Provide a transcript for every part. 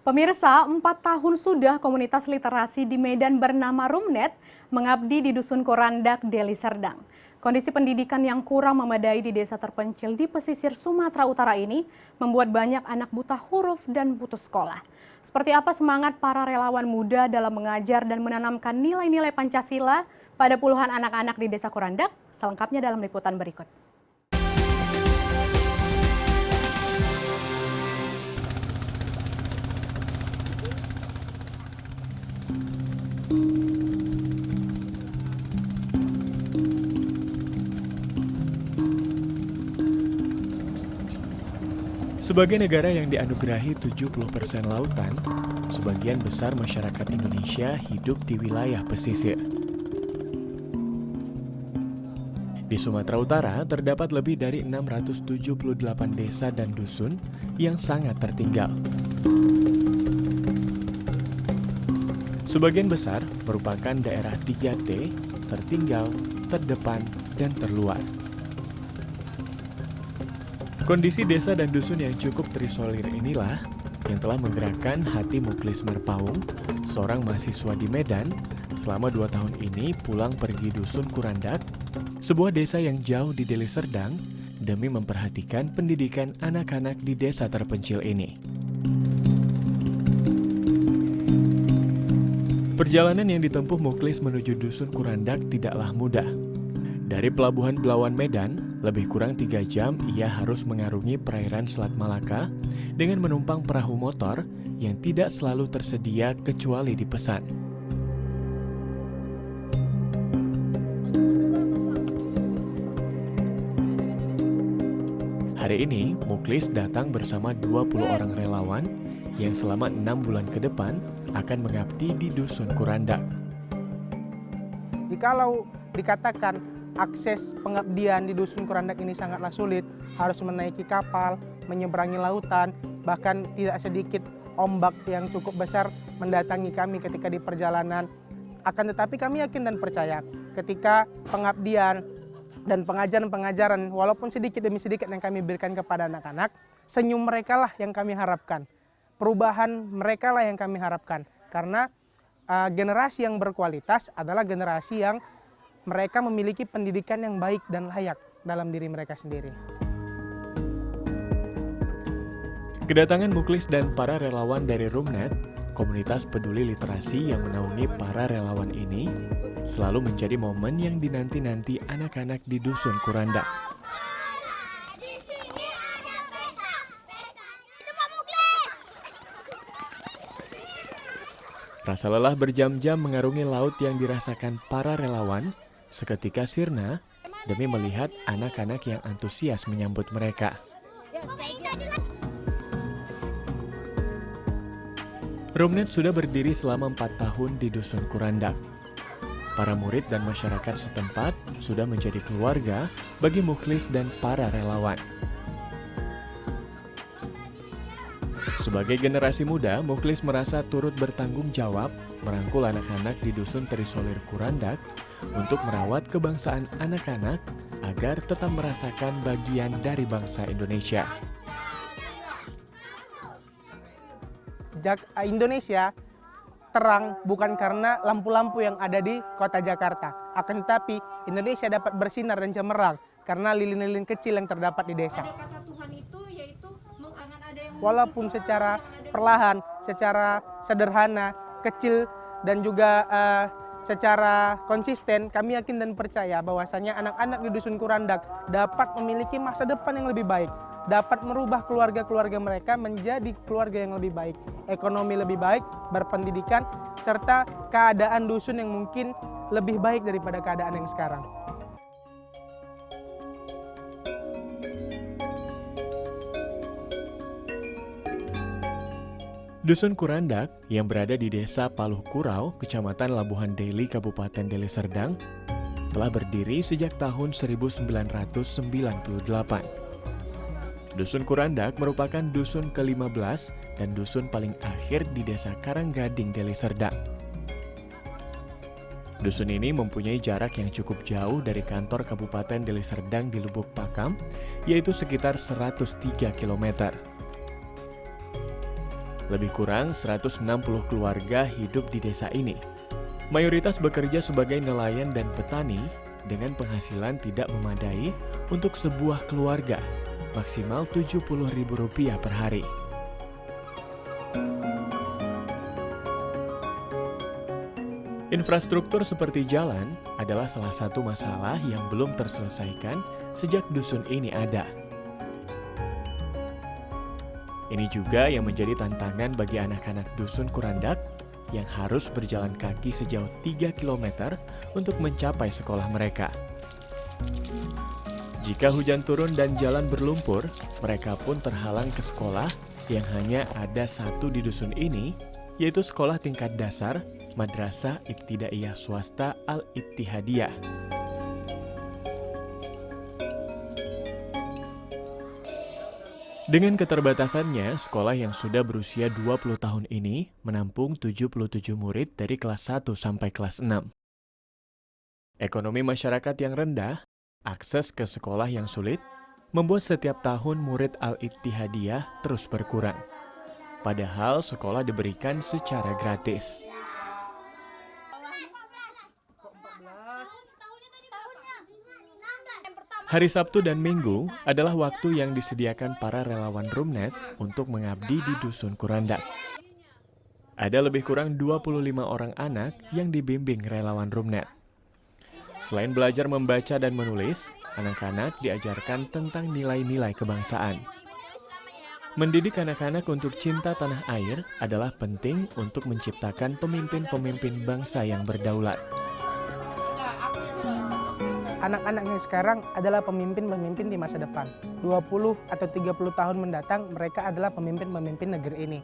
Pemirsa, 4 tahun sudah komunitas literasi di Medan bernama Rumnet mengabdi di Dusun Korandak, Deli Serdang. Kondisi pendidikan yang kurang memadai di desa terpencil di pesisir Sumatera Utara ini membuat banyak anak buta huruf dan putus sekolah. Seperti apa semangat para relawan muda dalam mengajar dan menanamkan nilai-nilai Pancasila pada puluhan anak-anak di desa Korandak? Selengkapnya dalam liputan berikut. Sebagai negara yang dianugerahi 70% lautan, sebagian besar masyarakat Indonesia hidup di wilayah pesisir. Di Sumatera Utara terdapat lebih dari 678 desa dan dusun yang sangat tertinggal. Sebagian besar merupakan daerah 3T, tertinggal, terdepan, dan terluar. Kondisi desa dan dusun yang cukup terisolir inilah yang telah menggerakkan hati Muklis Marpaung, seorang mahasiswa di Medan, selama 2 tahun ini pulang pergi Dusun Korandak, sebuah desa yang jauh di Deli Serdang, demi memperhatikan pendidikan anak-anak di desa terpencil ini. Perjalanan yang ditempuh Muklis menuju Dusun Korandak tidaklah mudah. Dari Pelabuhan Belawan Medan, lebih kurang 3 jam ia harus mengarungi perairan Selat Malaka dengan menumpang perahu motor yang tidak selalu tersedia kecuali dipesan. Hari ini, Muklis datang bersama 20 orang relawan yang selama 6 bulan ke depan akan mengabdi di Dusun Korandak. Jikalau dikatakan akses pengabdian di Dusun Korandak ini sangatlah sulit, harus menaiki kapal, menyeberangi lautan, bahkan tidak sedikit ombak yang cukup besar mendatangi kami ketika di perjalanan. Akan tetapi kami yakin dan percaya ketika pengabdian dan pengajaran-pengajaran walaupun sedikit demi sedikit yang kami berikan kepada anak-anak, senyum mereka lah yang kami harapkan. Perubahan mereka lah yang kami harapkan. Karena generasi yang berkualitas adalah generasi yang mereka memiliki pendidikan yang baik dan layak dalam diri mereka sendiri. Kedatangan Muklis dan para relawan dari Rumnet, komunitas peduli literasi yang menaungi para relawan ini, selalu menjadi momen yang dinanti-nanti anak-anak di Dusun Korandak. Rasa lelah berjam-jam mengarungi laut yang dirasakan para relawan seketika sirna demi melihat anak-anak yang antusias menyambut mereka. Rumnet sudah berdiri selama 4 tahun di Dusun Korandak. Para murid dan masyarakat setempat sudah menjadi keluarga bagi Muklis dan para relawan. Sebagai generasi muda, Muklis merasa turut bertanggung jawab merangkul anak-anak di Dusun terisolir Korandak untuk merawat kebangsaan anak-anak agar tetap merasakan bagian dari bangsa Indonesia. Indonesia terang bukan karena lampu-lampu yang ada di kota Jakarta. Akan tetapi Indonesia dapat bersinar dan cemerlang karena lilin-lilin kecil yang terdapat di desa. Walaupun secara perlahan, secara sederhana, kecil, dan juga secara konsisten, kami yakin dan percaya bahwasanya anak-anak di Dusun Korandak dapat memiliki masa depan yang lebih baik, dapat merubah keluarga-keluarga mereka menjadi keluarga yang lebih baik, ekonomi lebih baik, berpendidikan, serta keadaan dusun yang mungkin lebih baik daripada keadaan yang sekarang. Dusun Korandak yang berada di Desa Paluh Kurau, Kecamatan Labuhan Deli, Kabupaten Deli Serdang, telah berdiri sejak tahun 1998. Dusun Korandak merupakan dusun ke-15 dan dusun paling akhir di Desa Karanggading, Deli Serdang. Dusun ini mempunyai jarak yang cukup jauh dari kantor Kabupaten Deli Serdang di Lubuk Pakam, yaitu sekitar 103 km. Lebih kurang 160 keluarga hidup di desa ini. Mayoritas bekerja sebagai nelayan dan petani dengan penghasilan tidak memadai untuk sebuah keluarga, maksimal Rp70.000 per hari. Infrastruktur seperti jalan adalah salah satu masalah yang belum terselesaikan sejak dusun ini ada. Ini juga yang menjadi tantangan bagi anak-anak dusun Kurandak yang harus berjalan kaki sejauh 3 km untuk mencapai sekolah mereka. Jika hujan turun dan jalan berlumpur, mereka pun terhalang ke sekolah yang hanya ada satu di dusun ini, yaitu sekolah tingkat dasar Madrasah Ibtidaiyah Swasta Al-Ittihadiyah. Dengan keterbatasannya, sekolah yang sudah berusia 20 tahun ini menampung 77 murid dari kelas 1 sampai kelas 6. Ekonomi masyarakat yang rendah, akses ke sekolah yang sulit, membuat setiap tahun murid Al-Ittihadiyah terus berkurang. Padahal sekolah diberikan secara gratis. Hari Sabtu dan Minggu adalah waktu yang disediakan para relawan Rumnet untuk mengabdi di Dusun Kurandak. Ada lebih kurang 25 orang anak yang dibimbing relawan Rumnet. Selain belajar membaca dan menulis, anak-anak diajarkan tentang nilai-nilai kebangsaan. Mendidik anak-anak untuk cinta tanah air adalah penting untuk menciptakan pemimpin-pemimpin bangsa yang berdaulat. Anak-anak yang sekarang adalah pemimpin-pemimpin di masa depan. 20 atau 30 tahun mendatang mereka adalah pemimpin-pemimpin negeri ini.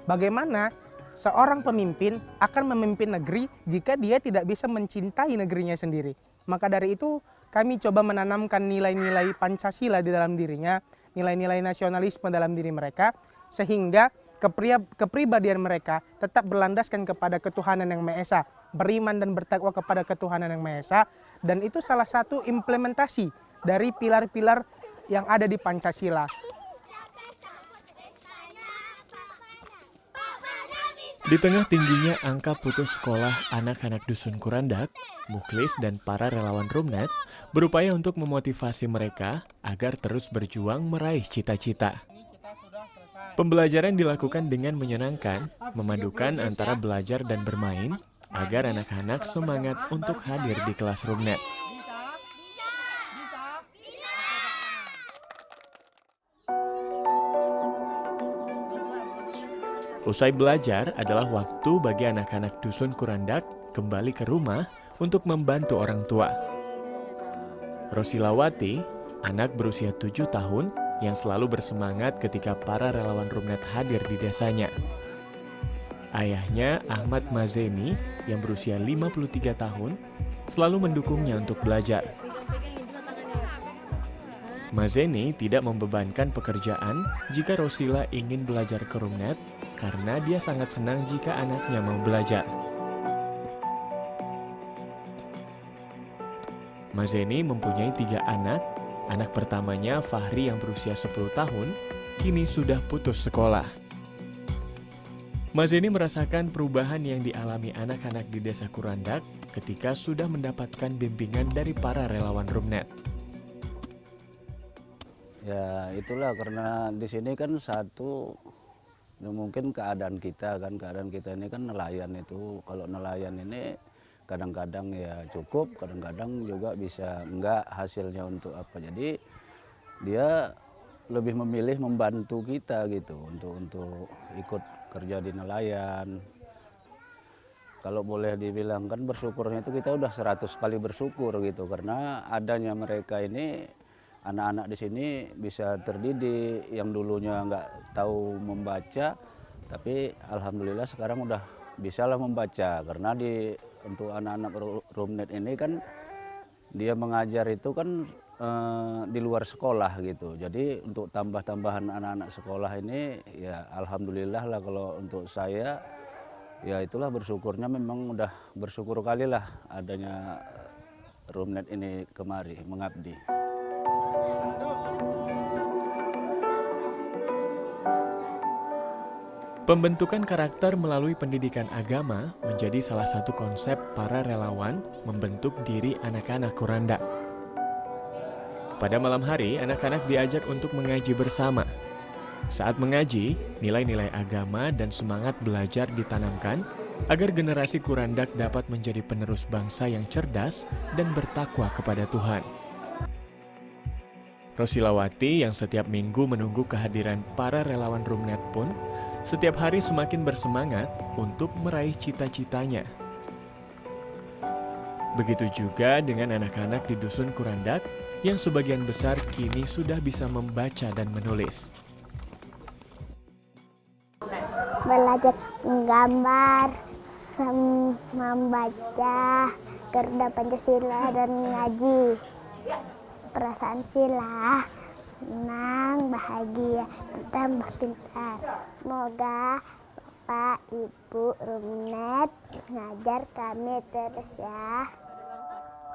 Bagaimana seorang pemimpin akan memimpin negeri jika dia tidak bisa mencintai negerinya sendiri? Maka dari itu kami coba menanamkan nilai-nilai Pancasila di dalam dirinya, nilai-nilai nasionalisme dalam diri mereka, sehingga kepribadian mereka tetap berlandaskan kepada ketuhanan yang Maha Esa, beriman dan bertakwa kepada ketuhanan yang Maha Esa, dan itu salah satu implementasi dari pilar-pilar yang ada di Pancasila. Di tengah tingginya angka putus sekolah anak-anak Dusun Kurandak, Mukhlis dan para relawan Rumnet berupaya untuk memotivasi mereka agar terus berjuang meraih cita-cita. Pembelajaran dilakukan dengan menyenangkan, memadukan antara belajar dan bermain, agar anak-anak semangat untuk hadir di kelas Rumnet. Usai belajar adalah waktu bagi anak-anak Dusun Kurandak kembali ke rumah untuk membantu orang tua. Rosilawati, anak berusia 7 tahun, yang selalu bersemangat ketika para relawan Rumnet hadir di desanya. Ayahnya, Ahmad Mazeni, yang berusia 53 tahun, selalu mendukungnya untuk belajar. Mazeni tidak membebankan pekerjaan jika Rosila ingin belajar ke Rumnet, karena dia sangat senang jika anaknya mau belajar. Mazeni mempunyai 3 anak. Anak pertamanya, Fahri yang berusia 10 tahun, kini sudah putus sekolah. Mazeni merasakan perubahan yang dialami anak-anak di desa Kurandak ketika sudah mendapatkan bimbingan dari para relawan Rumnet. Ya itulah, karena di sini kan satu, ya mungkin keadaan kita ini kan nelayan itu. Kalau nelayan ini kadang-kadang ya cukup, kadang-kadang juga bisa enggak hasilnya untuk apa. Jadi dia lebih memilih membantu kita gitu untuk ikut kerja di nelayan. Kalau boleh dibilang kan bersyukurnya itu kita udah 100 kali bersyukur gitu, karena adanya mereka ini, anak-anak di sini bisa terdidik yang dulunya nggak tahu membaca, tapi alhamdulillah sekarang udah bisalah membaca. Karena untuk anak-anak Rumnet ini kan dia mengajar itu kan di luar sekolah gitu. Jadi untuk tambah-tambahan anak-anak sekolah ini ya alhamdulillah lah. Kalau untuk saya ya itulah bersyukurnya, memang udah bersyukur kali lah adanya Rumnet ini kemari mengabdi. Pembentukan karakter melalui pendidikan agama menjadi salah satu konsep para relawan membentuk diri anak-anak Kuranda. Pada malam hari, anak-anak diajak untuk mengaji bersama. Saat mengaji, nilai-nilai agama dan semangat belajar ditanamkan agar generasi Kurandak dapat menjadi penerus bangsa yang cerdas dan bertakwa kepada Tuhan. Rosilawati yang setiap minggu menunggu kehadiran para relawan Rumnet pun setiap hari semakin bersemangat untuk meraih cita-citanya. Begitu juga dengan anak-anak di Dusun Kurandak yang sebagian besar kini sudah bisa membaca dan menulis. Belajar menggambar, membaca, Garuda Pancasila dan ngaji. Perasaan sila, senang, bahagia, tambah pintar. Semoga Bapak, Ibu, Rumnet ngajar kami terus ya.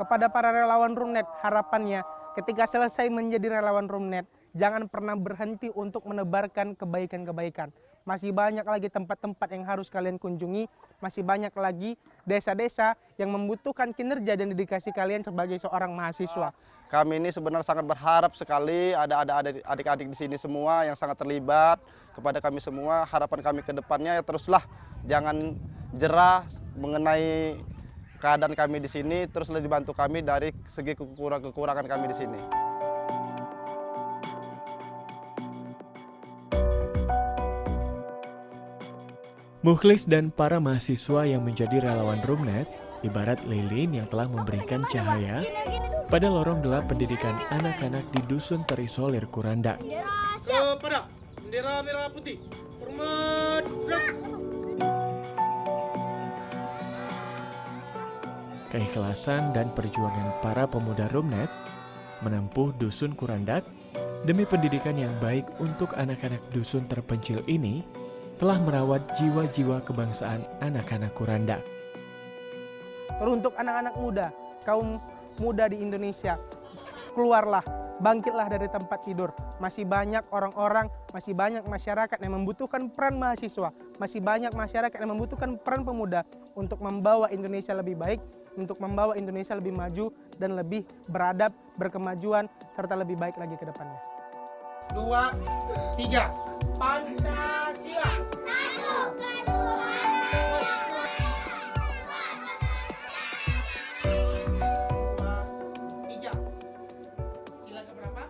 Kepada para relawan Rumnet, harapannya ketika selesai menjadi relawan Rumnet, jangan pernah berhenti untuk menebarkan kebaikan-kebaikan. Masih banyak lagi tempat-tempat yang harus kalian kunjungi, masih banyak lagi desa-desa yang membutuhkan kinerja dan dedikasi kalian sebagai seorang mahasiswa. Kami ini sebenarnya sangat berharap sekali ada adik-adik di sini semua yang sangat terlibat. Kepada kami semua, harapan kami ke depannya ya teruslah jangan jerah mengenai keadaan kami di sini, teruslah dibantu kami dari segi kekurangan kami di sini. Mukhlis dan para mahasiswa yang menjadi relawan Rumnet ibarat lilin yang telah memberikan cahaya pada lorong gelap pendidikan anak-anak di Dusun Terisolir Kurandak. Kepada bendera merah putih, hormat, Keikhlasan dan perjuangan para pemuda Rumnet menempuh Dusun Kurandak demi pendidikan yang baik untuk anak-anak dusun terpencil ini telah merawat jiwa-jiwa kebangsaan anak-anak Kurandak. Teruntuk anak-anak muda, kaum muda di Indonesia, keluarlah, bangkitlah dari tempat tidur. Masih banyak orang-orang, masih banyak masyarakat yang membutuhkan peran mahasiswa, masih banyak masyarakat yang membutuhkan peran pemuda untuk membawa Indonesia lebih baik, untuk membawa Indonesia lebih maju dan lebih beradab, berkemajuan, serta lebih baik lagi ke depannya. 2, 3, Pancasila! 1, 2, 3. Sila keberapa?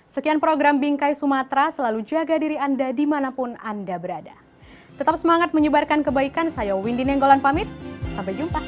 Sekian program Bingkai Sumatera, selalu jaga diri Anda dimanapun Anda berada. Tetap semangat menyebarkan kebaikan, saya Windy Nenggolan pamit, sampai jumpa.